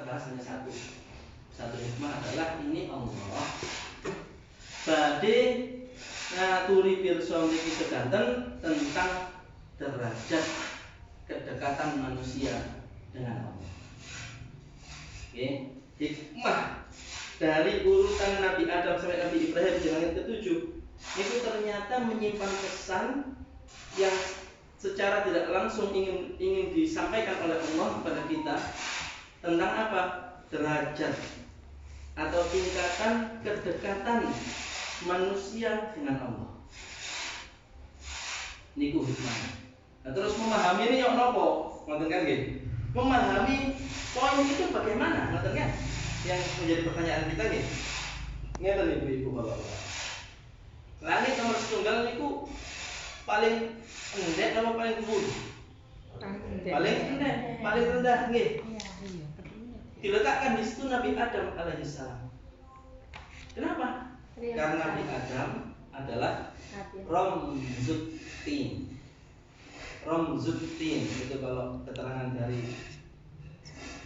Hanya satu hikmah adalah ini Allah badhe ngaturi pirsa mriki sedanten tentang derajat kedekatan manusia dengan Allah. Oke, hikmah dari urutan Nabi Adam sampai Nabi Ibrahim di langit ketujuh itu ternyata menyimpan pesan yang secara tidak langsung ingin disampaikan oleh Allah kepada kita tentang apa? Derajat atau tingkatan kedekatan manusia dengan Allah. Niku hikmahnya. Nah, terus memahami ini yang nopo, ngoten kan nggih. Memahami poin itu bagaimana, ngoten kan? Yang menjadi pertanyaan kita nggih. Ngeten Ibu-ibu Bapak-bapak. Langit nomor setunggal niku paling endek apa paling dhuwur? Paling endek, paling rendah nggih. Diletakkan di situ Nabi Adam alaihissalam. Kenapa? Karena Nabi Adam adalah Ramzutin. Ramzutin itu kalau keterangan dari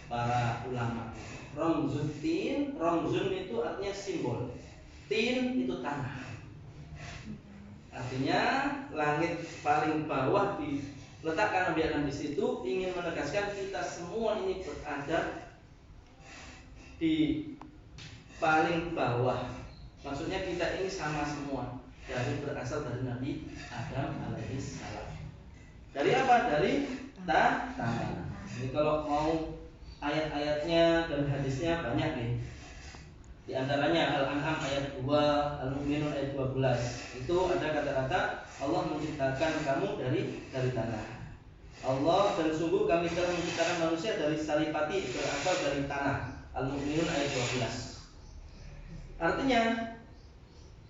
para ulama. Ramzutin, Ramzun itu artinya simbol. Tin itu tanah. Artinya langit paling bawah diletakkan Nabi Adam di situ ingin menegaskan kita semua ini berada di paling bawah. Maksudnya kita ini sama semua, dari berasal dari Nabi Adam alaihissalam. Dari apa? Dari tanah. Jadi kalau mau ayat-ayatnya dan hadisnya banyak nih. Di antaranya Al-An'am ayat 2, Al-Mu'minun ayat 12. Itu ada kata-kata Allah menciptakan kamu dari tanah. Allah dan sungguh kami telah menciptakan manusia dari salipati berasal dari tanah. Al-Mu'minun ayat 12. Artinya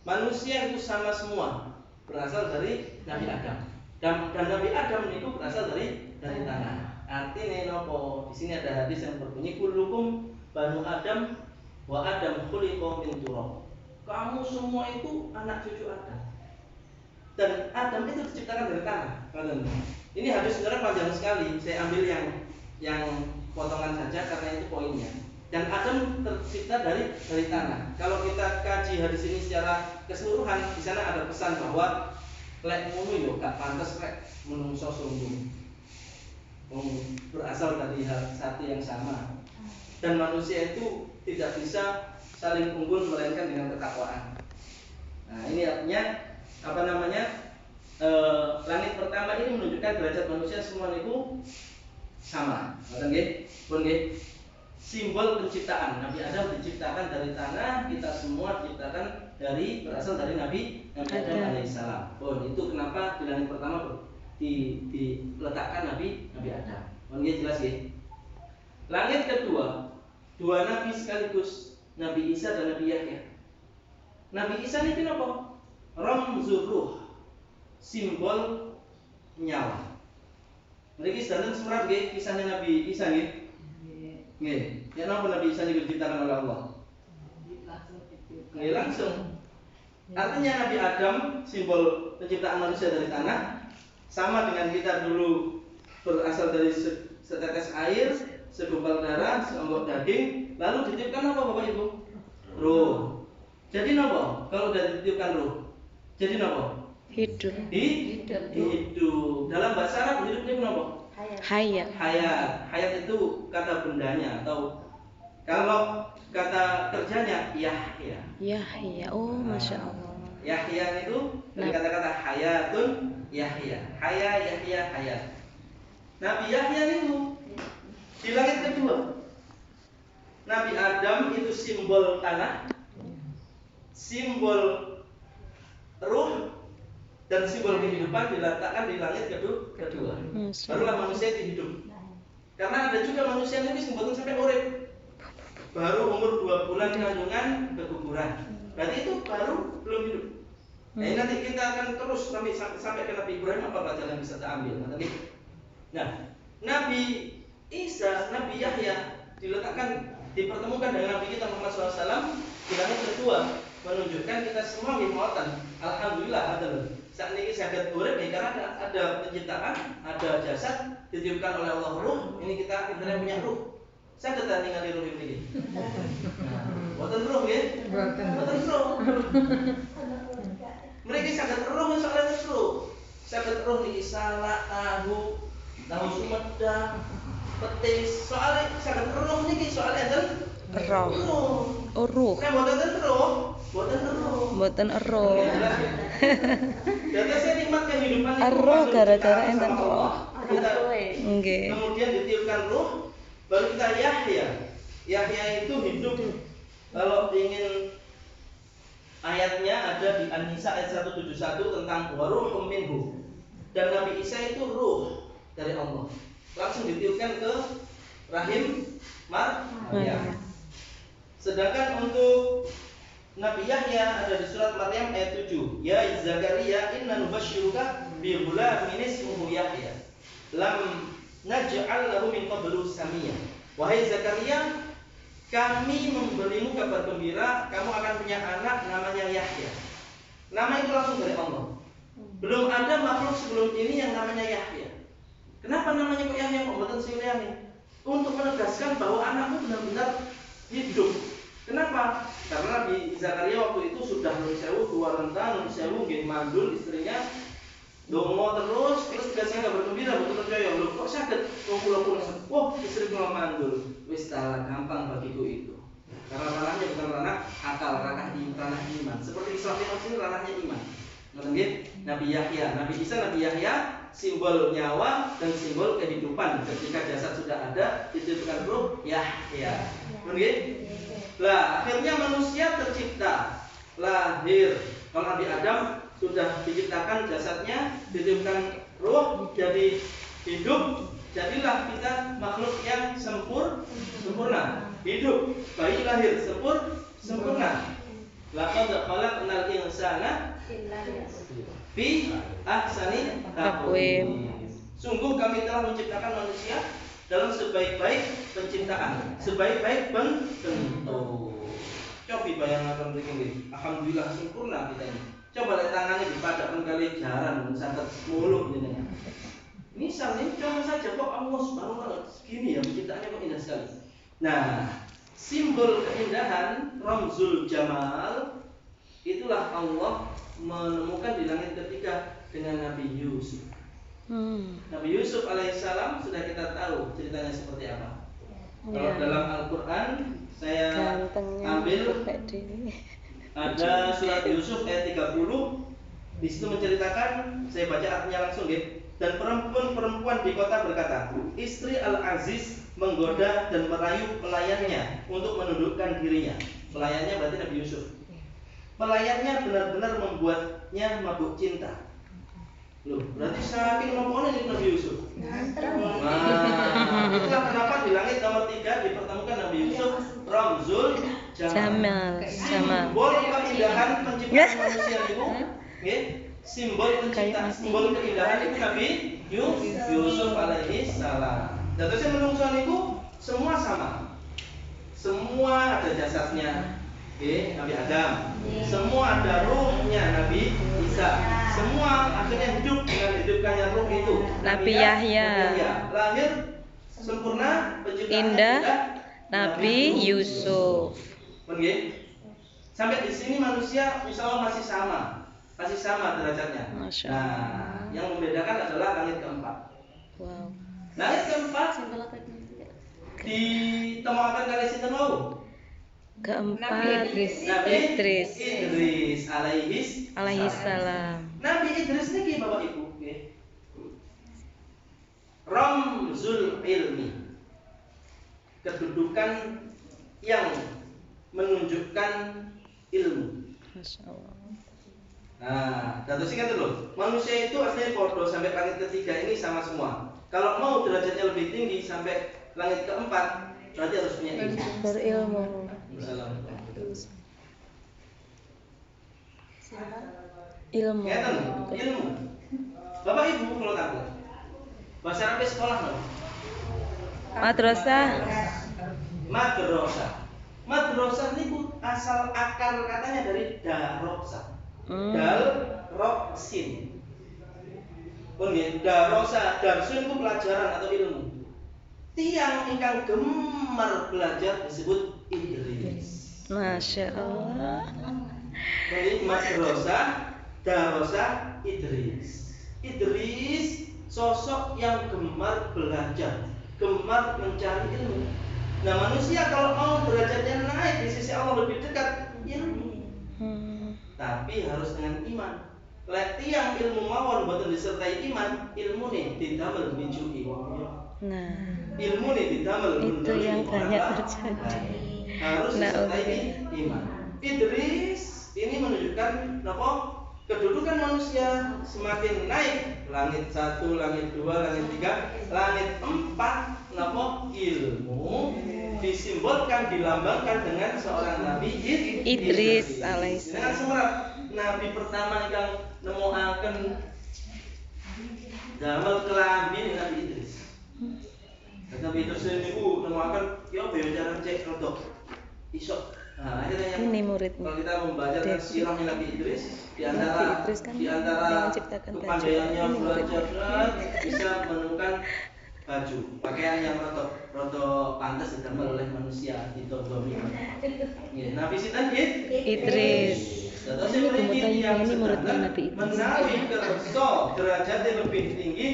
manusia itu sama semua, berasal dari Nabi Adam. Dan Nabi Adam itu berasal dari tanah. Artinya nopo? Di sini ada hadis yang berbunyi kullukum banu Adam wa Adam khuliqa min turab. Kamu semua itu anak cucu Adam. Dan Adam itu diciptakan dari tanah. Ini hadis sebenarnya panjang sekali. Saya ambil yang potongan saja karena itu poinnya. Dan Adam tercipta dari tanah. Kalau kita kaji hadis ini secara keseluruhan, di sana ada pesan bahwa lek ngono yo gak pantes lek menungso sungguh. Berasal dari satu yang sama. Dan manusia itu tidak bisa saling unggul melainkan dengan ketakwaan. Nah, ini artinya apa namanya? Langit pertama ini menunjukkan derajat manusia semua itu sama. Ngoten nggih? Pun nggih. Simbol penciptaan. Nabi Adam diciptakan dari tanah, kita semua diciptakan berasal dari Nabi Adam alaihissalam. Oh, itu kenapa di langit pertama diletakkan Nabi Adam. Oh, ini jelas ya. Langit kedua, dua nabi sekaligus, Nabi Isa dan Nabi Yahya. Nabi Isa ini apa? Ramzur ruh, simbol nyawa. Mereka sedang surat nggih kisahnya Nabi Isa nggih. Nggih, ya napa Nabi Isa diciptakan oleh Allah? Nggih langsung. Artinya Nabi Adam simbol penciptaan manusia dari tanah, sama dengan kita dulu berasal dari setetes air, segumpal darah, seonggok daging, lalu ditiupkan apa Bapak Ibu? Ruh. Jadi napa? Kalau sudah ditiupkan ruh, jadi napa? Hidup. Hidup. Dalam bahasa Arab hidup itu napa? Hayat. Hayat itu kata bendanya atau kalau kata kerjanya Yahya. Yahya. Oh, masya Allah. Yahya itu dari kata-kata hayatun Yahya. Yahya hayat. Nabi Yahya itu di langit kedua. Nabi Adam itu simbol tanah, simbol ruh, dan simbol kehidupan diletakkan di langit kedua. Barulah manusia itu hidup. Karena ada juga manusia yang disebutkan sampai urip. Baru umur 2 bulan kandungan keguguran. Berarti itu baru belum hidup. Nah, nanti kita akan terus sampai ke Nabi Ibrahim apa pelajaran yang bisa kita ambil. Nah, Nabi Isa, Nabi Yahya dipertemukan dengan Nabi kita Muhammad SAW di langit kedua, menunjukkan kita semua mimautan. Alhamdulillah saat ini saged urip karena ada penciptaan, ada jasad ditiupkan oleh Allah ruh. Ini kita punya ruh. Saged ta ningali ruh niki? Boten ruh nggih? Boten ruh. Mriki saged ruh soalnya ruh. Saged ruh niki salak, tahu sumedang, petis. Soalnya saged ruh niki soalnya enten Roh. ruh. Oh, ruh. Nek boten ruh, boten ruh. Mboten roh. Jadi saya nikmat kehidupan itu Roh bukan gara-gara diciptakan enten sama roh. Allah. Kita Nggih. kemudian ditiupkan ruh, baru kita Yahya. Yahya itu hidup. Kalau ingin ayatnya ada di An-Nisa ayat 171 tentang waruhum minhu. Dan Nabi Isa itu ruh dari Allah. Langsung ditiupkan ke rahim Maryam. Sedangkan untuk Nabi Yahya ada di surat Maryam ayat 7. Ya Zakaria inna nubasyiruka bi ghulamin ismuhu Yahya. Lam naj'al lahu min qablu samiyya. Wahai Zakaria, kami memberimu kabar gembira, kamu akan punya anak namanya Yahya. Nama itu langsung dari Allah. Belum ada makhluk sebelum ini yang namanya Yahya. Kenapa namanya kok Yahya kok mboten Suryani? Untuk menegaskan bahwa anakmu benar-benar hidup. Kenapa? Karena Nabi Zakaria waktu itu sudah nun sewu dua rentang, nun sewu nggih mandul istrinya dongo terus dikasih kabar gembira betul percaya lho kok saged wong kula wah istri kula mandul wis tala gampang bagiku itu. Karena ranahnya bukan ranah akal, ranah iman. Seperti Islam ini ranahnya iman. Ngoten nggih? Nabi Yahya, Nabi Isa, Nabi Yahya simbol nyawa dan simbol kehidupan. Ketika jasad sudah ada, dititipkan ruh Yahya. Ngoten nggih? Lah, akhirnya manusia tercipta, lahir. Kalau Nabi Adam sudah diciptakan jasadnya, dititipkan ruh, jadi hidup. Jadilah kita makhluk yang sempurna. Hidup, bayi lahir sempurna. Laqad khalaqnal insana fi ahsani taqwim. Sungguh kami telah menciptakan manusia dalam sebaik-baik penciptaan, sebaik-baik bentuk. Coba bayangkan begini, alhamdulillah sempurna kita ini. Coba lihat tangannya dipadakkan kali jaran, sangat muluk ini. Misal ini contoh saja kok Allah Subhanahu wa taala segini ya penciptaannya kok indah sekali. Nah, simbol keindahan Ramzul Jamal itulah Allah menemukan di langit ketiga dengan Nabi Yusuf. Nabi Yusuf alaihissalam sudah kita tahu ceritanya seperti apa. Kalau dalam Al-Quran saya ambil ada surat Yusuf ayat 30. Di situ menceritakan, saya baca artinya langsung ya. Dan perempuan di kota berkata, istri Al-Aziz menggoda dan merayu pelayannya untuk menundukkan dirinya. Pelayannya berarti Nabi Yusuf. Pelayannya benar-benar membuatnya mabuk cinta. Loh, berarti saking mempelai ini Nabi Yusuf. Nah, itulah kenapa di langit nomor 3 dipertemukan Nabi Yusuf Ramzul Jamal. Simbol keindahan penciptaan manusia itu, nggih. Simbol keindahan itu Nabi Yusuf alaihi salam. Dan terus menungso niku semua sama. Semua ada jasadnya. Nabi Adam. Semua ada ruhnya Nabi Isa. Semua akhirnya hidup dengan hidupkannya ruh itu. Nabi Yahya. Lahir sempurna, penciptaan indah Nabi Yusuf. Nggih. Sampai di sini manusia insyaallah masih sama derajatnya. Nah, yang membedakan adalah langit keempat. Wow. Langit keempat ditemukan kali sinten wau? Keempat Nabi Idris alaihi salam. Nabi Idris niki Bapak Ibu nggih. Ramzul ilmi. Kedudukan yang menunjukkan ilmu. Masyaallah. Nah, terus ingat dulu, manusia itu aslinya podo sampai langit ketiga ini sama semua. Kalau mau derajatnya lebih tinggi sampai langit keempat, berarti harus punya ilmu. Berilmu. Ilmu. Ilmu. Bapak Ibu kalau tahu. Bahasa Arab sekolah no? Madrasah. Madrasah ini asal akar katanya dari darosah. Dal roksin. Darosah, darsun itu pelajaran atau ilmu. tiang ingkang gemar belajar disebut Idris. Masya Allah. Jadi madrasah, darosah, Idris. Idris sosok yang gemar belajar, gemar mencari ilmu. Nah, manusia kalau mau derajatnya naik di sisi Allah lebih dekat ilmu, tapi harus dengan iman. Lek tiang ilmu mawon boten disertai iman, ilmu nih didamel minjui. Nah, Ilmu nih didamel itu yang banyak terjadi. harus disertai iman. Idris ini menunjukkan napa kedudukan manusia semakin naik, langit 1, langit 2, langit 3, langit 4, napa ilmu disimbolkan dilambangkan dengan seorang nabi Idris dengan alaihissalam. semerap nabi pertama yang nemoaken damel kelambi Nabi Idris. Nabi Idris niku nemoaken ya apa ya cara cek rodok iso. Nah, akhirnya Ini muridnya. kalau kita membaca tentang sirah Nabi Idris di Nabi antara Idris kan yang menciptakan baju. kepandaiannya Ini belajar muridnya. bisa menemukan baju pakaian yang roto pantas didamel oleh manusia ditodomi. Ya, Nabi sinten Idris. Terus Ini memiliki kemudian yang ini muridnya sedangkan Nabi Idris. menawi kerso derajatnya lebih tinggi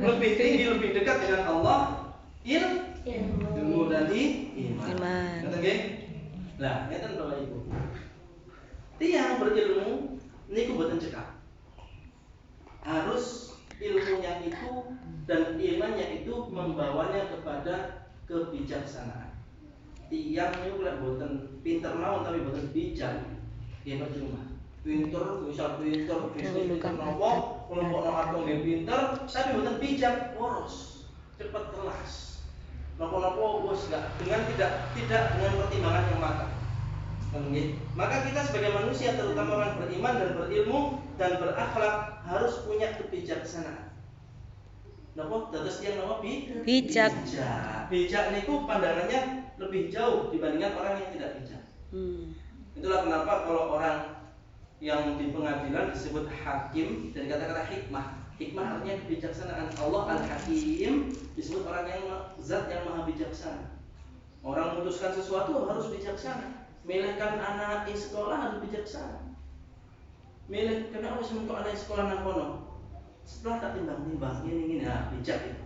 lebih tinggi lebih dekat dengan Allah ilmu dan iman. Kata nggih? Lah, ngeten Bapak Ibu. Tiang berilmu niku boten cekak. Harus ilmunya itu dan imannya itu membawanya kepada kebijaksanaan. Tiang niku lek boten pinter mawon tapi boten bijak, nggih percuma. Pinter, bisa bisnis pinter nopo, kelompok atom nggih pinter, tapi boten bijak, boros, cepat kelas. Nopo-nopo bos dengan tidak dengan pertimbangan yang matang. Maka kita sebagai manusia terutama orang beriman dan berilmu dan berakhlak harus punya kebijaksanaan. Nopo dados tiyang nopo Bijak. Bijak niku pandangannya lebih jauh dibandingkan orang yang tidak bijak. Itulah kenapa kalau orang yang di pengadilan disebut hakim dari kata-kata hikmah. Hikmah artinya kebijaksanaan. Allah Al-Hakim disebut orang yang zat yang maha bijaksana. Orang memutuskan sesuatu harus bijaksana. Milihkan anak di sekolah harus bijaksana. Milih kenapa sih untuk anak sekolah nang kono? Setelah tak timbang-timbang ini nah bijak itu.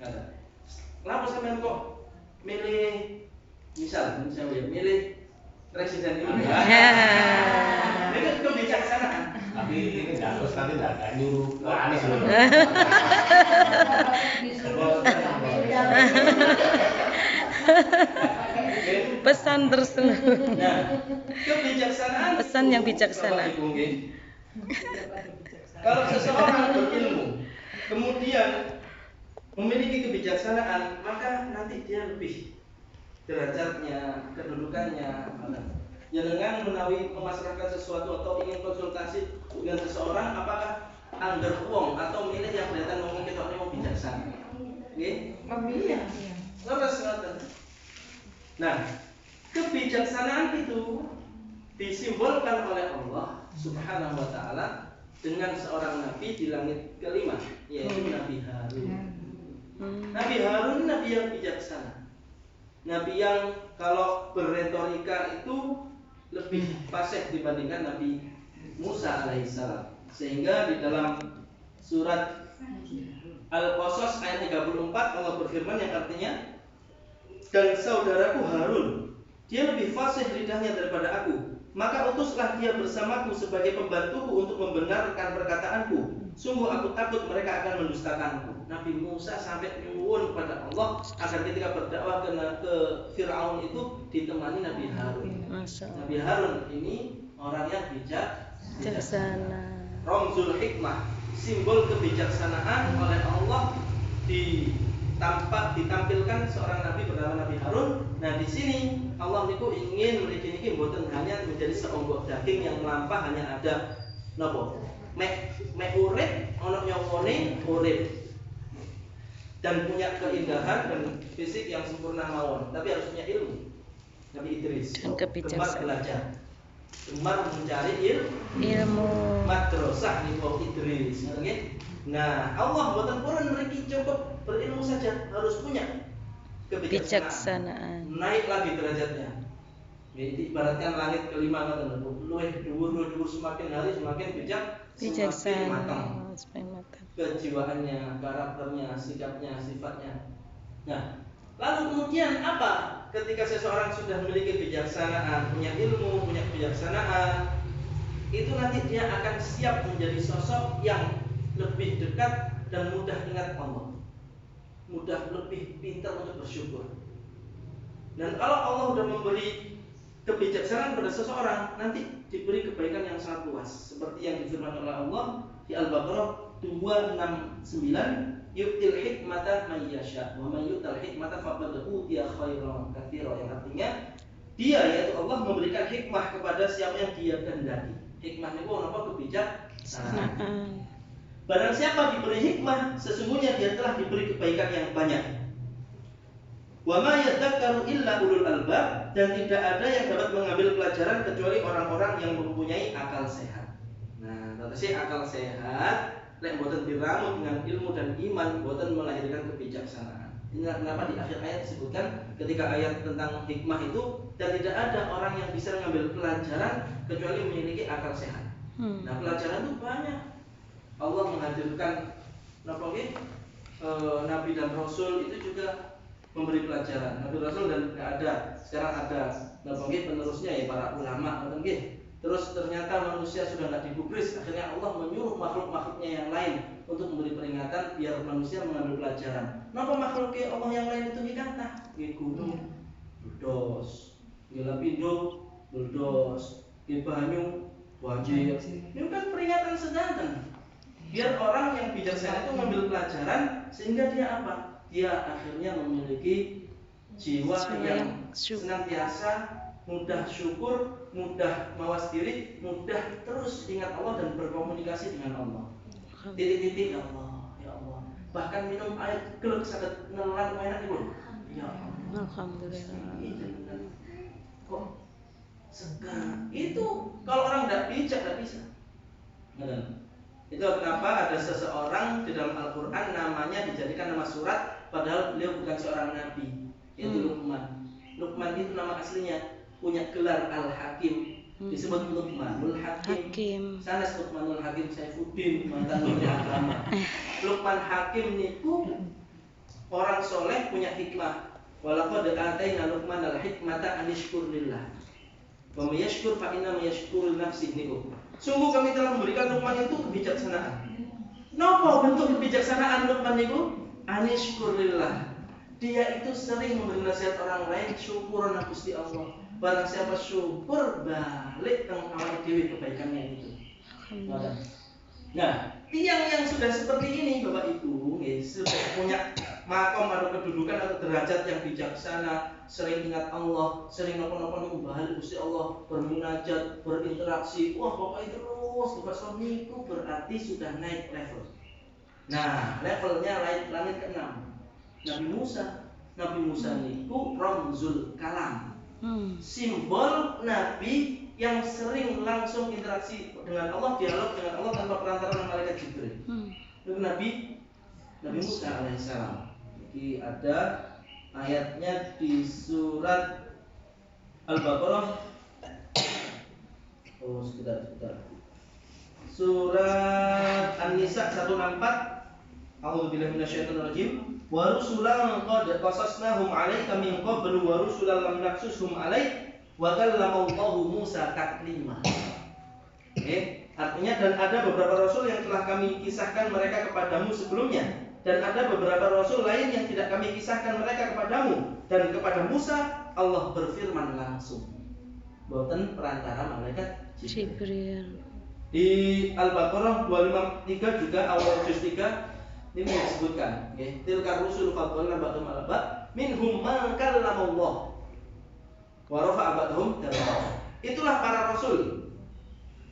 Kata. Kenapa sampean kok milih misalnya milih presiden ini? Ini kan kebijaksanaan. Tapi ini terus nanti tidak nyuruh Anies loh. Pesan terus. Nah, kebijaksanaan Pesan yang bijaksana. Kalau seseorang berilmu kemudian memiliki kebijaksanaan, maka nanti dia lebih derajatnya, kedudukannya, ya dengan menawi memasrahkan sesuatu atau ingin konsultasi dengan seseorang, apakah angger uang atau milih yang kelihatan mungkin kita ini mau bijaksana, nggih? Memilih. Terus ngoten. Nah, kebijaksanaan itu disimbolkan oleh Allah Subhanahu wa taala dengan seorang nabi di langit kelima, yaitu Nabi Harun. Nabi Harun nabi yang bijaksana. Nabi yang kalau berretorika itu lebih fasih dibandingkan Nabi Musa alaihissalam. Sehingga di dalam surat Al-Qasas ayat 34 Allah berfirman yang artinya, dan saudaraku Harun, dia lebih fasih lidahnya daripada aku, maka utuslah dia bersamaku sebagai pembantuku untuk membenarkan perkataanku. Sungguh aku takut mereka akan mendustakanku. Nabi Musa sampai nyuwun kepada Allah agar ketika berdakwah ke Fir'aun itu ditemani Nabi Harun. Nabi Harun ini orang yang bijaksana. Ramzul hikmah, simbol kebijaksanaan oleh Allah ditampilkan seorang nabi bernama Nabi Harun. Nah, di sini Allah niku ingin mriki mboten hanya menjadi seonggok daging yang melampah hanya ada napa? Mek urip ana nyawone urip. Dan punya keindahan dan fisik yang sempurna mawon, tapi harus punya ilmu. Nabi Idris gemar belajar, gemar mencari ilmu. Madrasah niku Idris, nggih. Nah, Allah mboten purun mriki cukup berilmu saja harus punya kebijaksanaan. Bijaksanaan. Naik lagi derajatnya. Jadi ibaratkan langit kelima kan, luwih dhuwur semakin hari semakin bijak, semakin matang. Bijaksana. Semakin matang. Kejiwaannya, karakternya, sikapnya, sifatnya. Nah, lalu kemudian apa? Ketika seseorang sudah memiliki kebijaksanaan, punya ilmu, punya kebijaksanaan, itu nanti dia akan siap menjadi sosok yang lebih dekat dan mudah ingat Allah, mudah lebih pintar untuk bersyukur. Dan kalau Allah sudah memberi kebijaksanaan pada seseorang, nanti diberi kebaikan yang sangat luas, seperti yang difirmankan oleh Allah di Al-Baqarah 269, yu'til hikmata may yasha wa may yu'tal hikmata faqad utiya khairan katsira, yang artinya dia, yaitu Allah, memberikan hikmah kepada siapa yang dia kehendaki. Hikmah itu apa? Kebijaksanaan. Barang siapa diberi hikmah, sesungguhnya dia telah diberi kebaikan yang banyak. Wa ma yadzakkaru illa ulul albab, dan tidak ada yang dapat mengambil pelajaran kecuali orang-orang yang mempunyai akal sehat. Nah, terus akal sehat lek boten diramu dengan ilmu dan iman, boten melahirkan kebijaksanaan. Ini kenapa di akhir ayat disebutkan ketika ayat tentang hikmah itu, dan tidak ada orang yang bisa mengambil pelajaran kecuali memiliki akal sehat. Nah, pelajaran itu banyak. Allah menghadirkan Nabi dan Rasul itu juga memberi pelajaran. Nabi Rasul dan ada, sekarang ada penerusnya ya para ulama. Terus ternyata manusia sudah tidak digubris, akhirnya Allah menyuruh makhluk-makhluknya yang lain untuk memberi peringatan biar manusia mengambil pelajaran. Napa makhluknya Allah yang lain itu dikata? Gunung, buldos, lapindo, buldos, banyu, banjir. Ini kan peringatan sedanten. Biar orang yang bijaksana itu mengambil pelajaran, sehingga dia apa? Dia akhirnya memiliki jiwa yang senantiasa mudah syukur, mudah mawas diri, mudah terus ingat Allah dan berkomunikasi dengan Allah. Titik-titik ya Allah. Bahkan minum air gelek sangat nelan enak itu. Ya Allah. Alhamdulillah. Kok segar? Itu kalau orang tidak bijak tidak bisa. Itu kenapa ada seseorang di dalam Al-Quran namanya dijadikan nama surat, padahal beliau bukan seorang nabi, yaitu Luqman. Luqman itu nama aslinya, punya gelar Al-Hakim, disebut Luqmanul Hakim. Sanes Luqmanul Hakim Saifuddin, mantan Menteri Agama. Luqman Hakim niku orang soleh, punya hikmah. Walaqad ataina Luqmanal hikmata an yashkur lillah. Wa may yashkur fa inna ma yashkuru nafsihi niku. Sungguh kami telah memberikan Luqman itu kebijaksanaan. Napa bentuk kebijaksanaan Luqman itu? Anishkurillah. Dia itu sering memberi nasihat orang lain, syukur Gusti Allah. Barang siapa syukur, balik teng awake dhewe kebaikannya itu. Nah, tiang yang sudah seperti ini Bapak Ibu, sudah punya makom atau kedudukan atau derajat yang bijaksana, sering ingat Allah, sering napa-napa bahal Gusti Allah, bermunajat, berinteraksi. Wah, pokoknya terus Bapak suami itu berarti sudah naik level. Nah, levelnya langit ke-6. Nabi Musa niku ramzul kalam. Simbol Nabi yang sering langsung interaksi dengan Allah, dialog dengan Allah tanpa perantaraan malaikat Jibril. Itu Nabi Musa alaihissalam. Jadi ada ayatnya di surat Al-Baqarah. Sebentar. Surat An-Nisa 164. A'udzubillahi minasyaitonir rajim. Wa rusulan qad qasasnahum 'alaika min qablu wa rusulan lam naqsushum 'alaik wa kallama Allahu Musa taklima. Artinya dan ada beberapa rasul yang telah kami kisahkan mereka kepadamu sebelumnya, dan ada beberapa rasul lain yang tidak kami kisahkan mereka kepadamu, dan kepada Musa Allah berfirman langsung. Boten perantara malaikat Jibril. Di Al-Baqarah 253 juga awal juz 3 ini disebutkan, tilka rusul fadhalna ba'dhum 'ala ba'd minhum man kallama Allah wa rafa'a ba'dhum darajat. Itulah para rasul.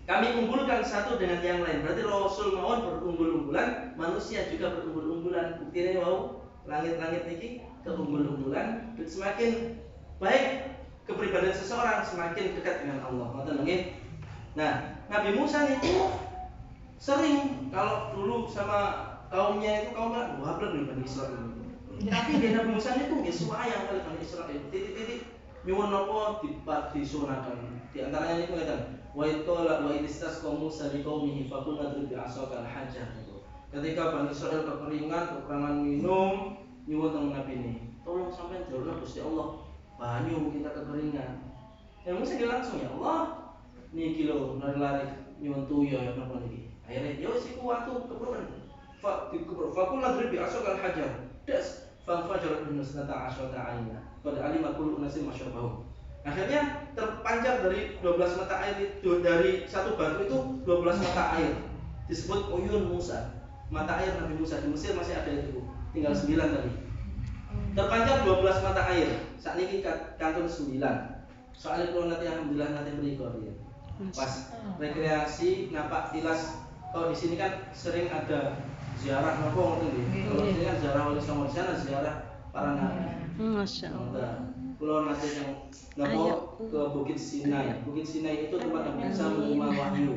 Kami unggulkan satu dengan yang lain. Berarti rasul mawon berunggul-unggulan, manusia juga berunggul-unggulan. Buktinya mau langit-langit niki keunggul-unggulan. Semakin baik kepribadian seseorang, semakin dekat dengan Allah. Nah, Nabi Musa itu sering kalau dulu sama kaumnya itu kaumnya wablek nih Bani Israil. Tapi di Nabi Musa itu nggih suwayang kali Bani Israil. Titik-titik nyuwun napa disunaken. Di antaranya niku ngeten. Wa itqala wa idistasqa Musa liqaumihi faqulna drib bi'asaka al-hajar. Ketika Bani Israil kekurangan minum, nyuwun teng Nabi ini. Tolong sampean jalurna Gusti Allah. Banyu kita kekeringan. Ya Musa langsung ya Allah. Niki lho lari-lari nyuwun tuyo ya napa niki. Akhirnya ya wis iku waktu keperluan. Faqulna drib bi'asaka al-hajar. Das fanfajarat minhu sanata asyata aina. Qad alima kullu unasin masyrabahum. Akhirnya terpancar dari 12 mata air itu, dari satu batu itu 12 mata air. Disebut uyun Musa. Mata air Nabi Musa di Mesir masih ada itu, tinggal 9 tadi. Terpancar 12 mata air. Saat ini kantun 9. Soalnya kalau nanti alhamdulillah nanti berikut ya. Pas rekreasi napak tilas. Kalau di sini kan sering ada ziarah nopo ngoten nggih. Kalau di sini kan ziarah Wali Songo, di sana ziarah para nabi. Masya Allah. Pulau nanti yang nopo ke Bukit Sinai. Bukit Sinai itu tempat Nabi Musa menerima wahyu.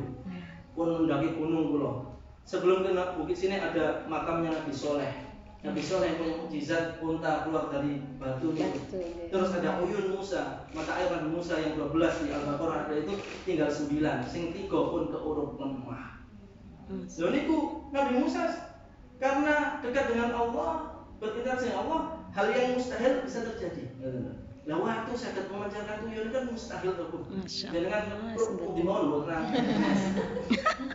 Pun mendaki gunung pulau. Sebelum ke Bukit Sinai ada makamnya Nabi Soleh. Nabi Soleh yang punya mukjizat unta keluar dari batu itu. Terus ada uyun Musa, mata air Nabi Musa yang 12 di Al-Baqarah ada itu tinggal 9. Sing 3 pun keurup lemah. Lho niku Nabi Musa karena dekat dengan Allah, berinteraksi dengan Allah, hal yang mustahil bisa terjadi. Lah waktu saged memancarkan tuyul kan mustahil terbukti. Jenengan di mau terang.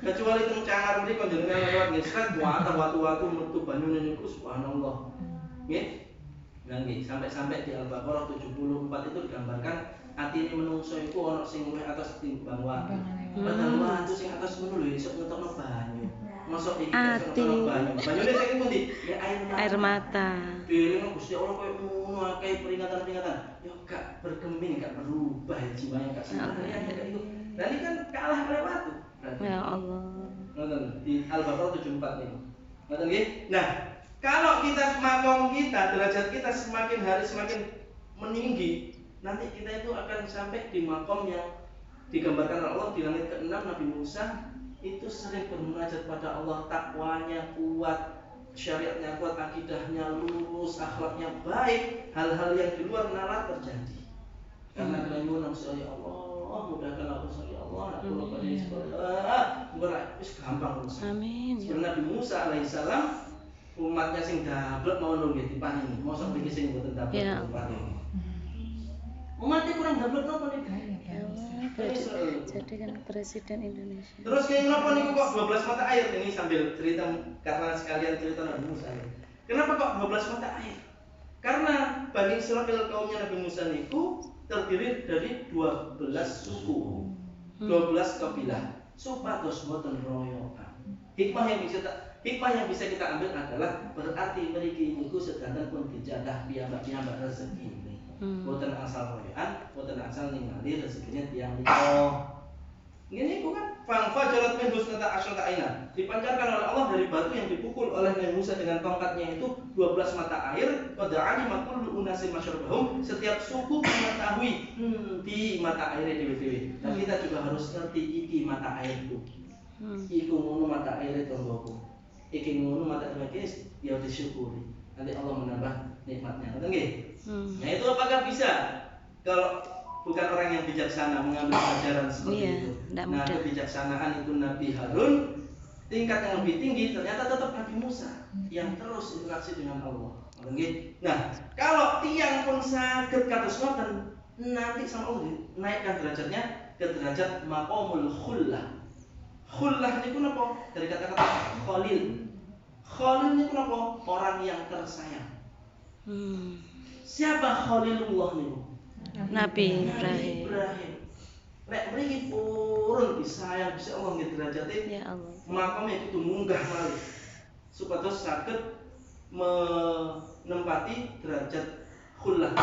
Kecuali teng cangar mriki jenengan lewat nggih sret watu-watu metu banyune niku subhanallah. Nggih. Nah nggih sampai di Al-Baqarah 74 itu digambarkan atine menungso iku ana sing luwih atas timbang watu. Padahal watu sing atas ngono lho iso ngetokno banyu. Masuk iki ngetokno banyu. Banyune saiki pundi? Ya air mata. Deling Gusti Allah koyo ngono akeh peringatan-peringatan. Yo gak bergeming, gak berubah jiwanya gak sebenarnya kayak itu. Nah ini kan kalah oleh watu. Ya Allah. Nonton di Al-Baqarah 74 nih. Nonton nggih? Nah, kalau kita makom kita, derajat kita semakin hari semakin meninggi, nanti kita itu akan sampai di makom yang digambarkan oleh Allah di langit ke-6. Nabi Musa itu sering bermunajat pada Allah, takwanya kuat, syariatnya kuat, akidahnya lurus, akhlaknya baik, hal-hal yang di luar nalar terjadi. Karena kelahiran ya Allah, mudahkan aku ya Allah, aku lupa ini sekolah, wis gampang urusan. Amin. Sebenarnya Nabi Musa alaihissalam umatnya sing dablek mau nunggu dipani, mosok iki sing mboten dablek umat ini. Umatnya kurang dablek napa niku? Jadi kan Presiden Indonesia. Terus kayak kenapa niku kok 12 mata air ini sambil cerita karena sekalian cerita Nabi Musa. Kenapa kok 12 mata air? Karena Bani Israil kaumnya Nabi Musa niku terdiri dari 12 suku, 12 kabilah. Supados boten royokan. Hikmah yang bisa kita ambil adalah berarti mriki niku sedanten pun dijadah piyambak-piyambak rezeki. Boten asal royokan, boten asal ningali rezekinya tiyang liya. Ini kan fangfajarat min husnata asyata aina. Dipancarkan oleh Allah dari batu yang dipukul oleh Nabi Musa dengan tongkatnya itu 12 mata air. Qad alima kullu unasin masyrabahum. Setiap suku mengetahui di mata airnya dewe-dewe. Dan kita juga harus ngerti iki mata air itu. Iku ngono mata air tonggoku. Iki ngono mata air ya disyukuri. Nanti Allah menambah nikmatnya. Ngerti nggih? Nah itu apakah bisa kalau bukan orang yang bijaksana mengambil pelajaran seperti itu? Nah kebijaksanaan itu Nabi Harun tingkat yang lebih tinggi ternyata tetap Nabi Musa yang terus interaksi dengan Allah. Nah kalau tiang pun sakit kados ngoten nanti sama Allah naikkan derajatnya ke derajat maqamul khullah. Khullah niku napa? Dari kata-kata khalil. Khalil niku napa? Orang yang tersayang. Siapa Khalilullah niku? Nabi Ibrahim. Lek mriki purun disayang bisa Allah nggih derajate. Ya Allah. Makame kudu munggah malih. Supados saged menempati derajat khullah.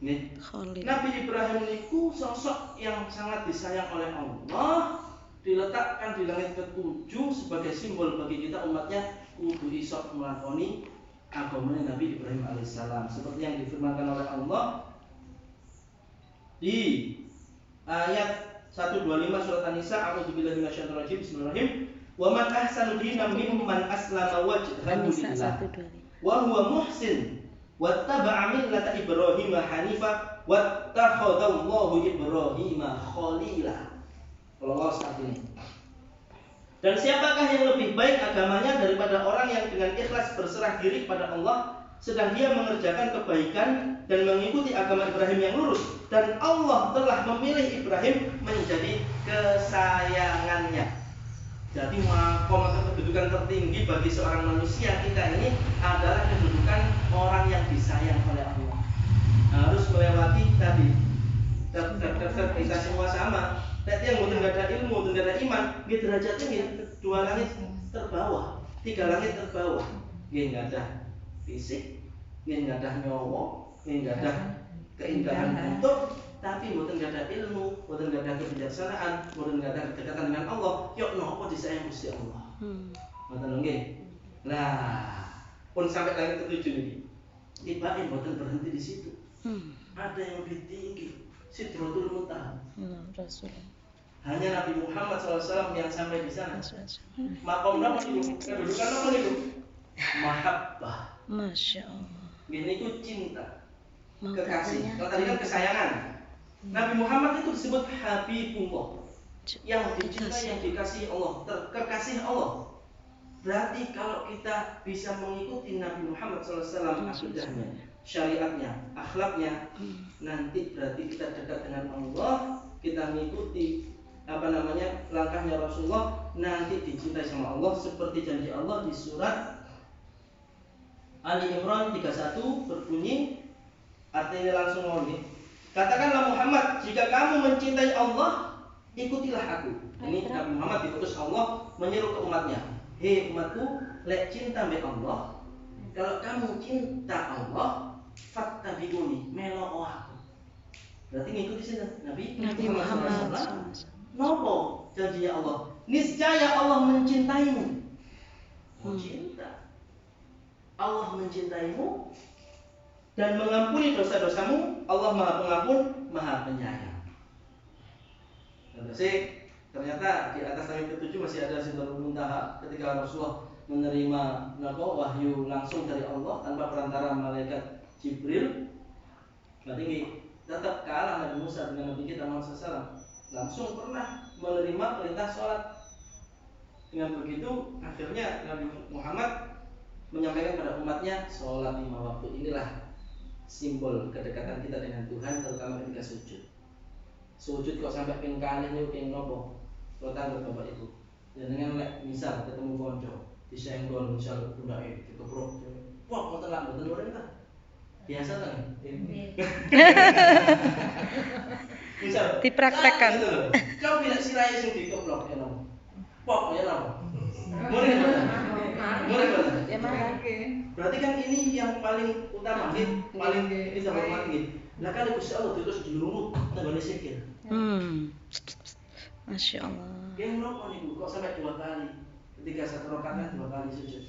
Nggih. Nabi Ibrahim niku sosok yang sangat disayang oleh Allah. Diletakkan di langit ke-7 sebagai simbol bagi kita umatnya kudu iso melakoni agama Nabi Ibrahim alaihissalam seperti yang difirmankan oleh Allah di ayat 125 surat An-Nisa. A'udzubillahi minasyaitonir rajim. Bismillahirrahmanirrahim. Wa man ahsanu dinan mimman aslama wajhahu An-Nisa lillah 125. wa huwa muhsin wattaba'a millata Ibrahim hanifa wattakhadallahu Ibrahim khalila. Allah saat ini. Dan siapakah yang lebih baik agamanya daripada orang yang dengan ikhlas berserah diri kepada Allah sedang dia mengerjakan kebaikan dan mengikuti agama Ibrahim yang lurus, dan Allah telah memilih Ibrahim menjadi kesayangannya. Jadi makom atau kedudukan tertinggi bagi seorang manusia kita ini adalah kedudukan orang yang disayang oleh Allah. Harus melewati tadi kita semua sama. Lihat yang mungkin gak ada ilmu, mungkin gak ada iman, gitu derajatnya dua langit terbawah, tiga langit terbawah. Gak ada fisik, gak ada nyawa, gak ada keindahan bentuk, tapi mungkin gak ada ilmu, mungkin gak ada kebijaksanaan, mungkin gak ada kedekatan dengan Allah. Yuk nopo disayang Gusti Allah. Mboten nggih. Lah, pun sampai langit ketujuh niki. Tibain mboten berhenti di situ. Ada yang lebih tinggi, Sidratul Muntaha. Rasul. Hanya Nabi Muhammad SAW yang sampai di sana. Makom apa itu? Kedudukan apa itu? Mahabbah. Masya Allah. Ini itu cinta, Mau kekasih. katanya, Kalau tadi kan kesayangan. Nabi Muhammad itu disebut Habibullah, yang dicintai, yang dikasihi Allah, terkasih Allah. Berarti kalau kita bisa mengikuti Nabi Muhammad SAW, akidahnya, syariatnya, akhlaknya, nanti berarti kita dekat dengan Allah. Kita mengikuti langkahnya Rasulullah, nanti dicintai sama Allah seperti janji Allah di surat Ali Imran 31 berbunyi, artinya langsung ngomong, katakanlah Muhammad, jika kamu mencintai Allah, ikutilah aku. Ini Nabi Muhammad diutus Allah menyeru ke umatnya, hei umatku, lek cinta be Allah, kalau kamu cinta Allah, fattabi'uni, melo aku. Berarti ngikuti sini Nabi Muhammad SAW. Nopo janjinya Allah, niscaya Allah mencintaimu. Cinta. Allah mencintaimu dan mengampuni dosa-dosamu. Allah Maha Pengampun, Maha Penyayang. Ternyata di atas langit ketujuh masih ada Sidratul Muntaha ketika Rasulullah menerima wahyu langsung dari Allah tanpa perantara malaikat Jibril. Berarti tetap kalah Nabi Musa dengan Nabi kita Muhammad SAW. Langsung pernah menerima perintah sholat. Dengan begitu akhirnya Nabi Muhammad menyampaikan pada umatnya sholat 5 waktu. Inilah simbol kedekatan kita dengan Tuhan, terutama ketika sujud. Sujud kok sampai ping kalih niku ping nopo? Kalau tanggung Bapak Ibu. Dan dengan misal ketemu konco, disenggol misal bundake dikeprok. Wah, kok telak mboten urip ta? Biasa ta nggih? Misal dipraktekkan. Kau bila sirai sing dikeplok ya nopo? Pok ya nopo? Murih mana? Ya mana? Berarti kan ini yang paling utama, paling kita hormati. Lah kalau Gusti Allah terus dilumut tanggane sikil. Masya Allah. Yang nopo niku kok sampai 2 kali. Ketika satu rakaat 2 kali sujud.